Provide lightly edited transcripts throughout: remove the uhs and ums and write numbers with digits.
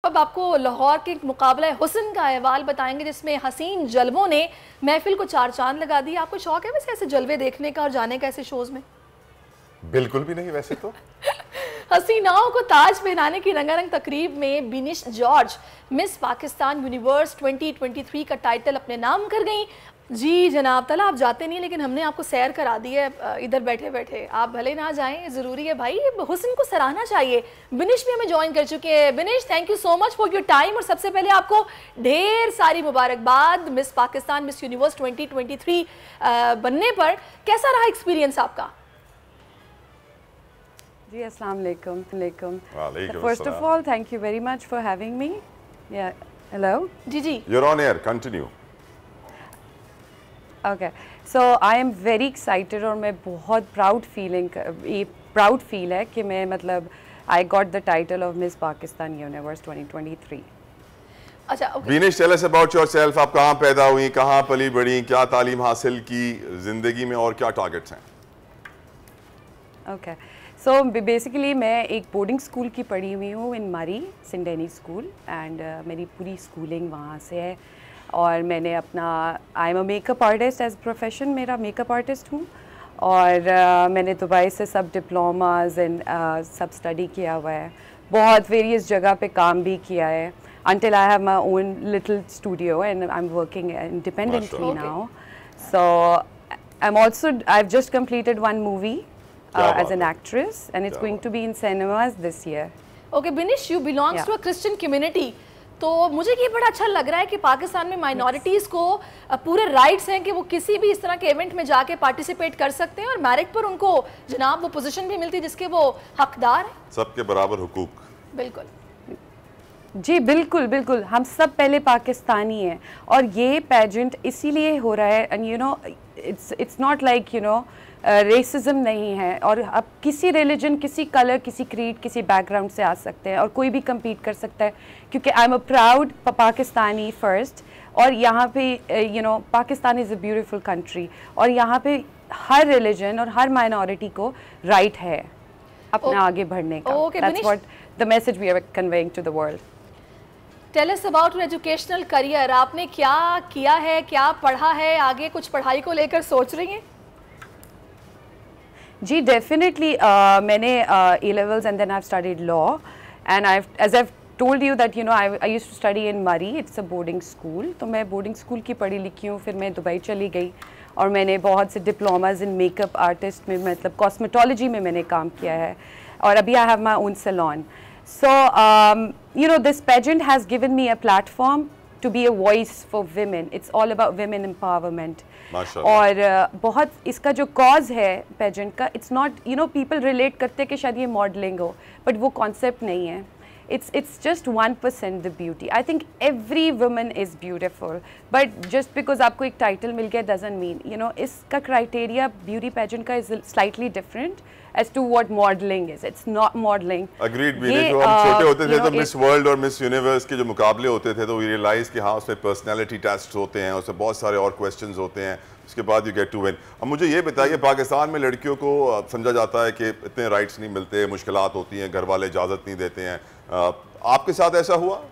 अब आपको लाहौर के मुकाबला हुस्न का अहवाल बताएंगे जिसमें हसीन जलवों ने महफिल को चार चांद लगा दी। आपको शौक है वैसे ऐसे जलवे देखने का और जाने का ऐसे शोज में? बिल्कुल भी नहीं वैसे तो। हसीनाओं को ताज पहनाने की रंगारंग तकरीब में बिनिश जॉर्ज मिस पाकिस्तान यूनिवर्स 2023 का टाइटल अपने नाम कर गई। जी जनाब तला, आप जाते नहीं लेकिन हमने आपको सैर करा दी है इधर बैठे बैठे। आप भले ना जाएं, ज़रूरी है भाई, हुस्न को सराहना चाहिए। बिनिश भी हमें ज्वाइन कर चुके हैं। बिनिश, thank you so much for your time और सबसे पहले आपको ढेर सारी मुबारकबाद मिस पाकिस्तान मिस यूनिवर्स 2023 बनने पर। कैसा रहा एक्सपीरियंस आपका? जी अस्सलाम वालेकुम। वालेकुम first of all thank you very much for having me. Yeah hello जी जी, You're on air, continue. Okay, so I am very excited और मैं बहुत प्राउड फील है कि मैं मतलब I got the title of Miss Pakistan Universe 2023। अच्छा okay. Binish, tell us about yourself. आप कहाँ पैदा हुई, कहाँ पली बड़ी, क्या तालीम हासिल की जिंदगी में और क्या टारगेट्स हैं? ओके, सो बेसिकली मैं एक बोर्डिंग स्कूल की पढ़ी हुई हूँ इन मरी सिंडेनी स्कूल एंड मेरी पूरी स्कूलिंग वहाँ से है। और मैंने अपना I am a makeup artist as profession, मेरा मेकअप आर्टिस्ट हूँ और मैंने दुबई से सब डिप्लोमाज एंड सब स्टडी किया हुआ है। बहुत वेरियस जगह पे काम भी किया है until I have my own little studio and I'm working independently now. So I've just completed one movie as an actress and it's going to be in cinemas this year. Okay, Binish, you belongs to a Christian community. तो मुझे ये बड़ा अच्छा लग रहा है कि पाकिस्तान में माइनॉरिटीज़ को पूरे राइट्स हैं कि वो किसी भी इस तरह के इवेंट में जाके पार्टिसिपेट कर सकते हैं और मेरिट पर उनको जनाब वो पोजीशन भी मिलती है जिसके वो हकदार हैं। सबके बराबर हुकूक। बिल्कुल जी, बिल्कुल बिल्कुल, हम सब पहले पाकिस्तानी हैं और ये पेजेंट इसीलिए हो रहा है and you know it's not like you know racism नहीं है। और अब किसी रिलीजन, किसी कलर, किसी क्रीड, किसी बैकग्राउंड से आ सकते हैं और कोई भी compete कर सकता है क्योंकि आई am a proud Pakistani first. और यहाँ पे you know Pakistan is a beautiful country और यहाँ पे हर रिलीजन और हर माइनॉरिटी को राइट है अपना आगे बढ़ने का। That's what the message we are conveying to the world. Tell us about your educational career. आपने क्या किया है, क्या पढ़ा है, आगे कुछ पढ़ाई को लेकर सोच रही हैं? जी डेफिनेटली, मैंने A levels and then I've studied law and as I've told you that you know I used to study in Murray, it's a boarding school। तो मैं boarding school की पढ़ी लिखी हूँ, फिर मैं दुबई चली गई और मैंने बहुत से डिप्लोमाज इन मेकअप आर्टिस्ट में मतलब कॉस्मेटोलॉजी में मैंने काम किया है और अभी I have my own salon. So you know this pageant has given me a platform to be a voice for women. It's all about women empowerment. और बहुत इसका जो कॉज है पेजेंट का, it's not you know people relate करते हैं कि शायद ये मॉडलिंग हो, बट वो कॉन्सेप्ट नहीं है। it's just 1% the beauty. I think every woman is beautiful, but just because आपको एक title मिल गया doesn't mean, you know, इसका criteria beauty pageant का is slightly different as to what modeling is. It's not modeling. Agreed. जब हम छोटे होते थे तो मिस वर्ल्ड और मिस यूनिवर्स के जो मुकाबले होते थे तो we realize कि हाँ उसमें personality tests होते हैं, उसमें बहुत सारे और questions होते हैं, उसके बाद you get to win. अब मुझे ये बताइए, पाकिस्तान में लड़कियों को समझा जाता है कि इतने राइट्स नहीं मिलते, मुश्किलात होती हैं, घर वाले इजाज़त नहीं देते हैं, आपके साथ ऐसा हुआ?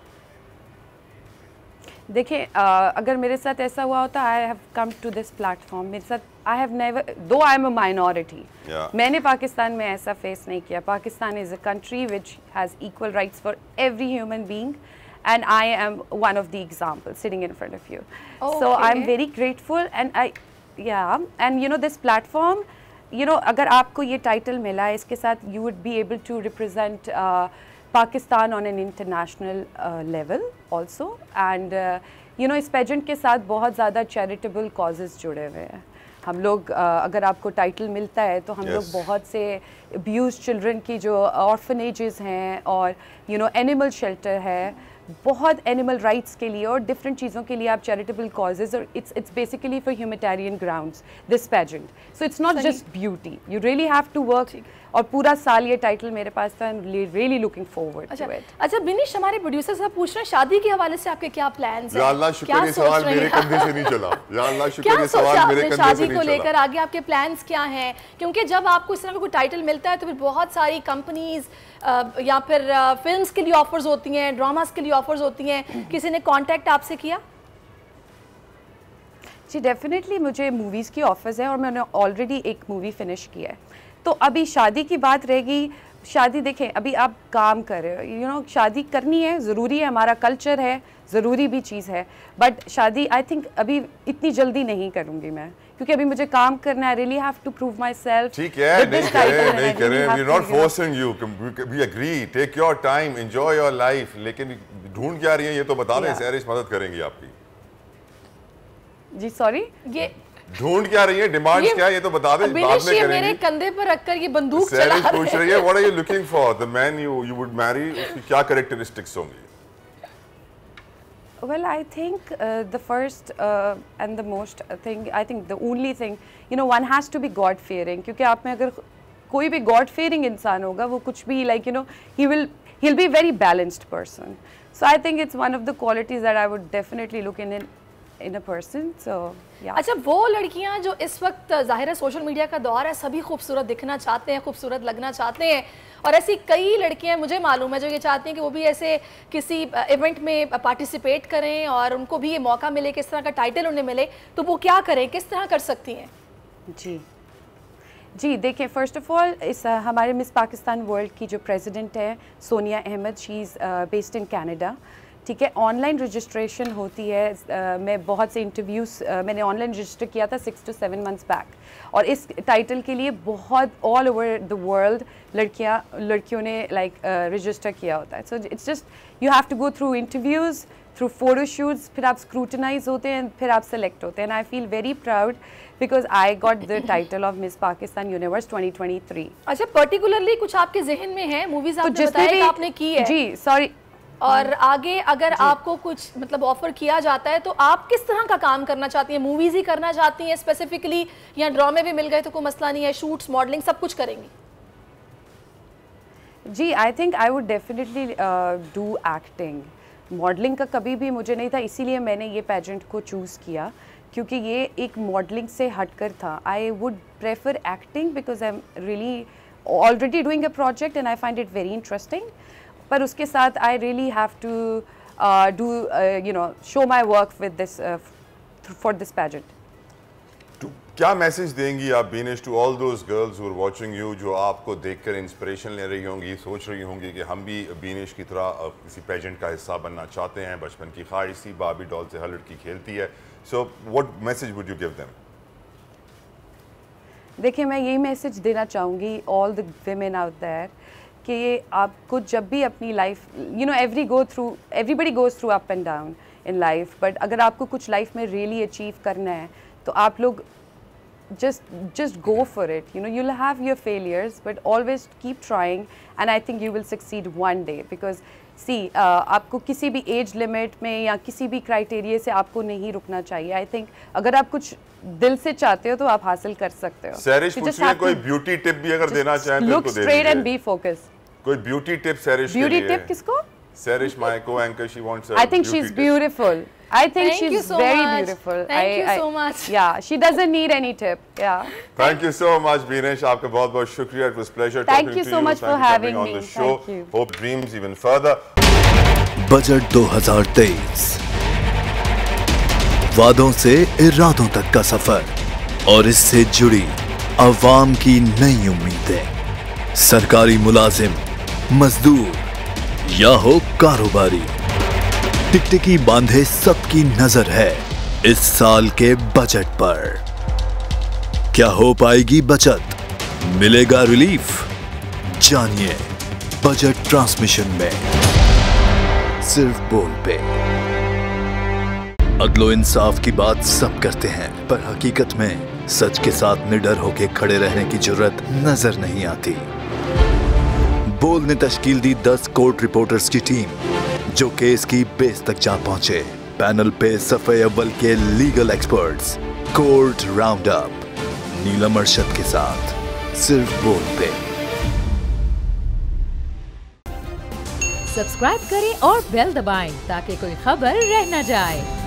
देखिए, अगर मेरे साथ ऐसा हुआ होता, I have come to this platform, मेरे साथ आई हैव नेवर, दो आई एम अ माइनॉरिटी, मैंने पाकिस्तान में ऐसा फेस नहीं किया। Pakistan is a country which has equal rights for every human being and I am one of the examples sitting in front of you. So I'm very grateful and and you know this platform, you know, अगर आपको ये title मिला, इसके साथ you would be able to represent Pakistan on an international level also, and you know इस pageant के साथ बहुत ज़्यादा charitable causes जुड़े हुए हैं। हम लोग अगर आपको टाइटल मिलता है तो हम लोग बहुत से abused children की जो orphanages हैं और you know animal shelter है, बहुत एनिमल राइट्स के लिए और डिफरेंट चीज़ों के लिए आप चैरिटेबल कॉजेज, और it's basically for humanitarian grounds this pageant. So it's not just beauty, you really have to work. और पूरा साल ये टाइटल मेरे पास था, really looking forward to it. अच्छा बिनिश, हमारे प्रोड्यूसर साहब पूछ रहे हैं शादी के हवाले से आपके क्या प्लान्स हैं? या अल्लाह शुक्र ये सवाल मेरे कंधे से नहीं चला। या अल्लाह शुक्र ये सवाल मेरे कंधे से शादी नहीं को चला। लेकर आगे आपके प्लान्स क्या हैं? क्योंकि जब आपको इस तरह का कोई टाइटल मिलता है तो फिर बहुत सारी कंपनीज या फिर फिल्म्स के लिए ऑफर्स होती हैं, ड्रामास के लिए ऑफर्स होती हैं, किसी ने कांटेक्ट आपसे किया? जी डेफिनेटली मुझे मूवीज़ की ऑफर्स है और मैंने ऑलरेडी एक मूवी फिनिश किया है। तो अभी शादी की बात रहेगी। शादी देखें, अभी आप काम कर रहे हो, यू नो, शादी करनी है, ज़रूरी है, हमारा कल्चर है, ज़रूरी भी चीज़ है, बट शादी आई थिंक अभी इतनी जल्दी नहीं करूँगी मैं, क्योंकि अभी मुझे काम करना है। Really have to prove myself. ठीक है, नहीं करें, we are not forcing you, we agree, take your time, enjoy your life. लेकिन ढूंढ क्या रही है ये तो बता दें, सहरिश मदद करेंगी आपकी। जी सॉरी, ये ढूंढ क्या रही है, डिमांड्स क्या है ये तो बता दें, बाद में करेंगे। मेरे कंधे पर रखकर ये बंदूक चला रहे हैं। पूछ रही है what are you looking for, the man you would marry, उसकी क्या कैरेक्टरिस्टिक्स होंगी? Well, I think the first and the most thing, I think the only thing, you know, one has to be God-fearing. क्योंकि आप में अगर कोई भी God-fearing इंसान होगा, वो कुछ भी like, you know, he'll be a very balanced person. So I think it's one of the qualities that I would definitely look in a person. So yeah. अच्छा, वो लड़कियां जो इस वक्त जाहिर है सोशल मीडिया का दौर है, सभी खूबसूरत दिखना चाहते हैं, खूबसूरत लगना चाहते हैं, और ऐसी कई लड़कियां मुझे मालूम है जो ये चाहती हैं कि वो भी ऐसे किसी इवेंट में पार्टिसिपेट करें और उनको भी ये मौका मिले, किस तरह का टाइटल उन्हें मिले, तो वो क्या करें, किस तरह कर सकती हैं? जी देखिए, फ़र्स्ट ऑफ़ ऑल इस हमारे मिस पाकिस्तान वर्ल्ड की जो प्रेसिडेंट है Sonia Ahmed, she is based in Canada. ठीक है, ऑनलाइन रजिस्ट्रेशन होती है। मैं बहुत से इंटरव्यूज़ मैंने ऑनलाइन रजिस्टर किया था 6 to 7 months बैक, और इस टाइटल के लिए बहुत ऑल ओवर द वर्ल्ड लड़कियों ने लाइक रजिस्टर किया होता है। So it's just you have to go through interviews, through photoshoots, फिर आप स्क्रूटनाइज होते हैं, फिर आप सेलेक्ट होते हैं। And I feel very proud because I got the title of Miss Pakistan Universe 2023। अच्छा, पर्टिकुलरली कुछ आपके जहन में है मूवीज आपने बताया कि आपने की है? जी सॉरी। और आगे अगर आपको कुछ मतलब ऑफर किया जाता है तो आप किस तरह का काम करना चाहती हैं? मूवीज ही करना चाहती हैं स्पेसिफिकली, या ड्रामे भी मिल गए तो कोई मसला नहीं है, शूट्स, मॉडलिंग सब कुछ करेंगी? जी I think I would definitely do acting. Modelling का कभी भी मुझे नहीं था, इसीलिए मैंने ये पेजेंट को चूज़ किया, क्योंकि ये एक मॉडलिंग से हटकर था। I would prefer acting because I am really already doing a project and I find it very interesting. पर उसके साथ I really have to do you know show my work with this for this pageant. क्या message देंगी आप Binish to all those girls who are watching you, जो आपको देखकर inspiration ले रही होंगी, सोच रही होंगी कि हम भी बीनिश की तरह किसी पेजेंट का हिस्सा बनना चाहते हैं, बचपन की ख्वाहिश थी, बाबी डॉल से हर लड़की खेलती है, so what message would you give them? देखिए, मैं यही मैसेज देना चाहूँगी all the women out there कि आपको जब भी अपनी life, you know, everybody goes through up and down in life, but अगर आपको कुछ लाइफ में रियली अचीव करना है तो आप लोग just go for it. You know, you'll have your failures, but always keep trying, and I think you will succeed one day. Because see, आपको किसी भी एज लिमिट में या किसी भी क्राइटेरिया से आपको नहीं रुकना चाहिए। आई थिंक अगर आप कुछ दिल से चाहते हो तो आप हासिल कर सकते हो। सहरिश पूछ रही है, कोई ब्यूटी टिप भी अगर देना चाहें तो look straight and be focused. कोई ब्यूटी टिप सहरिश के लिए? ब्यूटी टिप किसको? Serish, my co-anchor, she wants a I think she's beautiful. I think she's very beautiful. Thank you so much. Yeah, she doesn't need any tip. Yeah. Thank you so much, Beenish. आपका बहुत-बहुत शुक्रिया. It was pleasure talking to you. Thank you so much for having me. On the show. Thank you. Hope dreams even further. Budget 2023, वादों से इरादों तक का सफर और इससे जुड़ी अवाम की नई उम्मीदें। सरकारी मुलाजिम, मजदूर या हो कारोबारी, टिकटिकी बांधे सबकी नजर है इस साल के बजट पर। क्या हो पाएगी बचत, मिलेगा रिलीफ? जानिए बजट ट्रांसमिशन में, सिर्फ बोल पे। अदलो इंसाफ की बात सब करते हैं, पर हकीकत में सच के साथ निडर होके खड़े रहने की जरूरत नजर नहीं आती। बोल ने तश्कील दी 10 कोर्ट रिपोर्टर्स की टीम, जो केस की बेस तक जा पहुंचे। पैनल पे सफे अव्वल के legal experts, court round up, Neelam Arshad के साथ, सिर्फ बोल पे। सब्सक्राइब करें और बेल दबाएं ताकि कोई खबर रह न जाए।